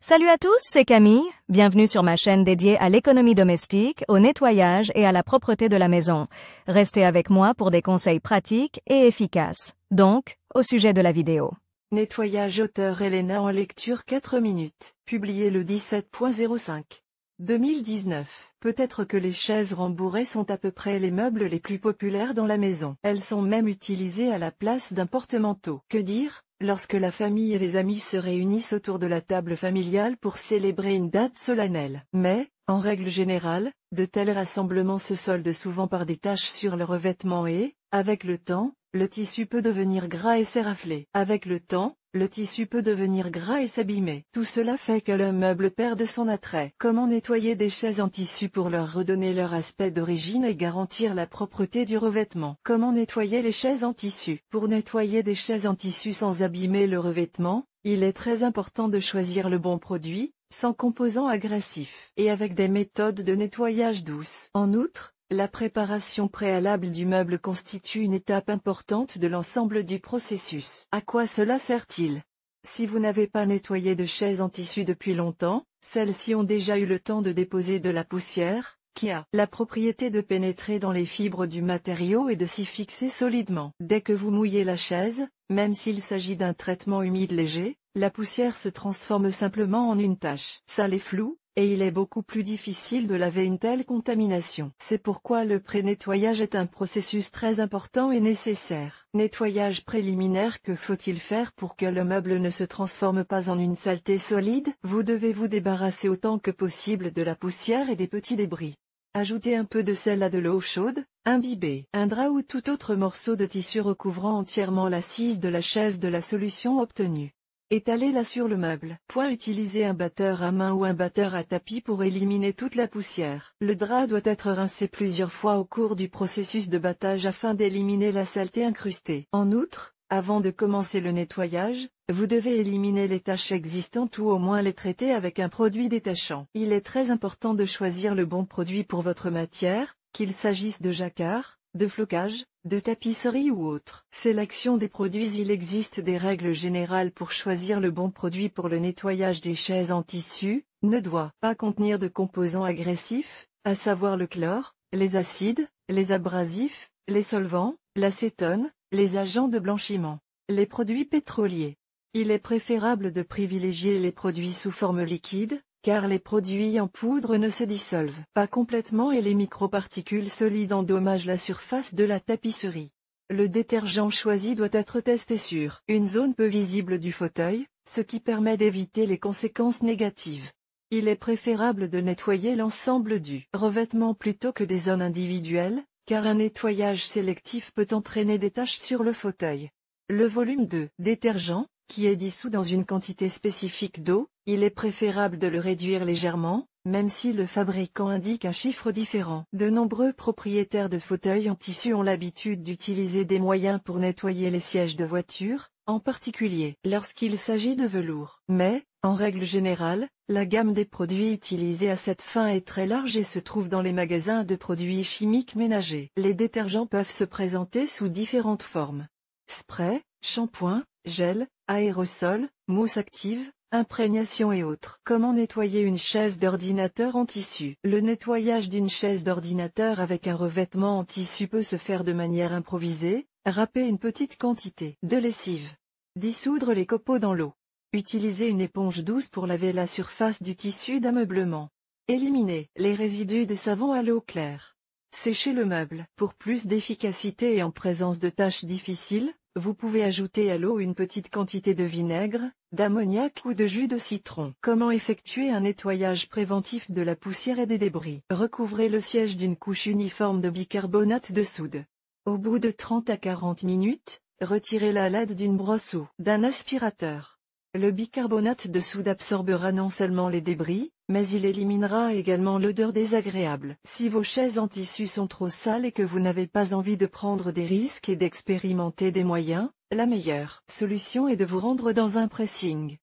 Salut à tous, c'est Camille. Bienvenue sur ma chaîne dédiée à l'économie domestique, au nettoyage et à la propreté de la maison. Restez avec moi pour des conseils pratiques et efficaces. Donc, au sujet de la vidéo. Nettoyage auteur Elena en lecture 4 minutes, publié le 17.05. 2019. Peut-être que les chaises rembourrées sont à peu près les meubles les plus populaires dans la maison. Elles sont même utilisées à la place d'un porte-manteau. Que dire, lorsque la famille et les amis se réunissent autour de la table familiale pour célébrer une date solennelle. Mais, en règle générale, de tels rassemblements se soldent souvent par des taches sur le revêtement et, avec le temps, le tissu peut devenir gras et s'érafler. Avec le temps, le tissu peut devenir gras et s'abîmer. Tout cela fait que le meuble perd son attrait. Comment nettoyer des chaises en tissu pour leur redonner leur aspect d'origine et garantir la propreté du revêtement? Comment nettoyer les chaises en tissu? Pour nettoyer des chaises en tissu sans abîmer le revêtement, il est très important de choisir le bon produit, sans composants agressifs, et avec des méthodes de nettoyage douces. En outre, la préparation préalable du meuble constitue une étape importante de l'ensemble du processus. À quoi cela sert-il? Si vous n'avez pas nettoyé de chaises en tissu depuis longtemps, celles-ci ont déjà eu le temps de déposer de la poussière, qui a la propriété de pénétrer dans les fibres du matériau et de s'y fixer solidement. Dès que vous mouillez la chaise, même s'il s'agit d'un traitement humide léger, la poussière se transforme simplement en une tache sale et floue, et il est beaucoup plus difficile de laver une telle contamination. C'est pourquoi le pré-nettoyage est un processus très important et nécessaire. Nettoyage préliminaire. Que faut-il faire pour que le meuble ne se transforme pas en une saleté solide? Vous devez vous débarrasser autant que possible de la poussière et des petits débris. Ajoutez un peu de sel à de l'eau chaude, imbibez un drap ou tout autre morceau de tissu recouvrant entièrement l'assise de la chaise de la solution obtenue. Étalez-la sur le meuble. Utilisez un batteur à main ou un batteur à tapis pour éliminer toute la poussière. Le drap doit être rincé plusieurs fois au cours du processus de battage afin d'éliminer la saleté incrustée. En outre, avant de commencer le nettoyage, vous devez éliminer les taches existantes ou au moins les traiter avec un produit détachant. Il est très important de choisir le bon produit pour votre matière, qu'il s'agisse de jacquard, de flocage, de tapisserie ou autre. Sélection des produits. Il existe des règles générales pour choisir le bon produit pour le nettoyage des chaises en tissu. Ne doit pas contenir de composants agressifs, à savoir le chlore, les acides, les abrasifs, les solvants, l'acétone, les agents de blanchiment, les produits pétroliers. Il est préférable de privilégier les produits sous forme liquide, car les produits en poudre ne se dissolvent pas complètement et les microparticules solides endommagent la surface de la tapisserie. Le détergent choisi doit être testé sur une zone peu visible du fauteuil, ce qui permet d'éviter les conséquences négatives. Il est préférable de nettoyer l'ensemble du revêtement plutôt que des zones individuelles, car un nettoyage sélectif peut entraîner des taches sur le fauteuil. Le volume de détergent, qui est dissous dans une quantité spécifique d'eau, il est préférable de le réduire légèrement, même si le fabricant indique un chiffre différent. De nombreux propriétaires de fauteuils en tissu ont l'habitude d'utiliser des moyens pour nettoyer les sièges de voiture, en particulier lorsqu'il s'agit de velours. Mais, en règle générale, la gamme des produits utilisés à cette fin est très large et se trouve dans les magasins de produits chimiques ménagers. Les détergents peuvent se présenter sous différentes formes. Spray, shampoing, gel, aérosol, mousse active, imprégnation et autres. Comment nettoyer une chaise d'ordinateur en tissu? Le nettoyage d'une chaise d'ordinateur avec un revêtement en tissu peut se faire de manière improvisée. Râpez une petite quantité de lessive. Dissoudre les copeaux dans l'eau. Utilisez une éponge douce pour laver la surface du tissu d'ameublement. Éliminez les résidus de savon à l'eau claire. Séchez le meuble. Pour plus d'efficacité et en présence de tâches difficiles, vous pouvez ajouter à l'eau une petite quantité de vinaigre, d'ammoniac ou de jus de citron. Comment effectuer un nettoyage préventif de la poussière et des débris? Recouvrez le siège d'une couche uniforme de bicarbonate de soude. Au bout de 30 à 40 minutes, retirez-la à l'aide d'une brosse ou d'un aspirateur. Le bicarbonate de soude absorbera non seulement les débris, mais il éliminera également l'odeur désagréable. Si vos chaises en tissu sont trop sales et que vous n'avez pas envie de prendre des risques et d'expérimenter des moyens, la meilleure solution est de vous rendre dans un pressing.